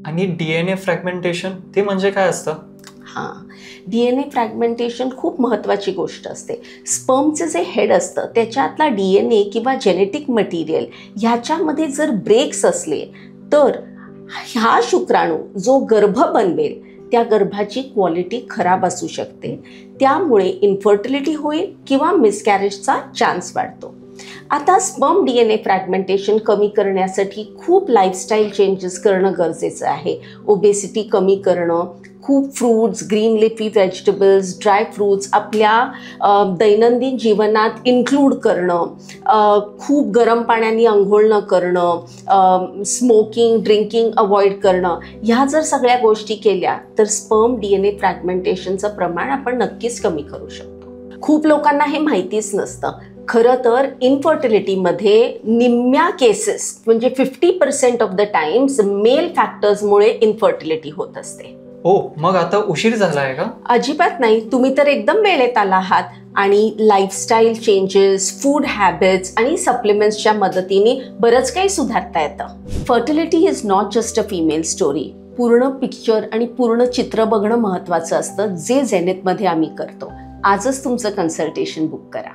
आणि DNA fragmentation ते म्हणजे काय असतं? हां, DNA फ्रॅगमेंटेशन खूप महत्त्वाची गोष्ट असते. स्पर्मचे जे हेड असतं त्याच्यातला DNA किंवा जेनेटिक मटेरियल ह्याच्यामध्ये जर ब्रेक्स असले तर ह्या शुक्राणू जो गर्भ बनवेल त्या गर्भाची क्वालिटी खराब असू शकते. त्यामुळे इन्फर्टिलिटी होईल किंवा मिसकॅरेजचा चान्स वाढतो. आता स्पर्म DNA फ्रॅगमेंटेशन कमी करण्यासाठी खूप लाईफस्टाईल चेंजेस करणं गरजेचं आहे. ओबेसिटी कमी करणं, खूप fruits, green leafy vegetables, dry fruits आपल्या दैनंदिन जीवनात इन्क्लूड करणं, खूप गरम पाण्याने अंघोळ न करणं, स्मोकिंग, ड्रिंकिंग अवॉइड करणं, ह्या जर सगळ्या गोष्टी केल्या तर स्पर्म DNA फ्रॅगमेंटेशनचं प्रमाण आपण नक्कीच कमी करू शकतो. खूप लोकांना हे माहितीच नसतं. खरं तर इन्फर्टिलिटीमध्ये निम्म्या केसेस म्हणजे 50% ऑफ द टाइम्स मेल फॅक्टर्समुळे इन्फर्टिलिटी होत असते. हो, मग आता उशीर झाला आहे का? अजिबात नाही, तुम्ही तर एकदम वेळेत आला आहात. आणि लाईफस्टाईल चेंजेस, फूड हॅबिट्स आणि सप्लिमेंट्सच्या मदतीने बरंच काही सुधारता येतं. Fertility is not just a female story. पूर्ण पिक्चर आणि पूर्ण चित्र बघणं महत्त्वाचं असतं, जे झेनिथमध्ये आम्ही करतो. आजच तुमचं कन्सल्टेशन बुक करा.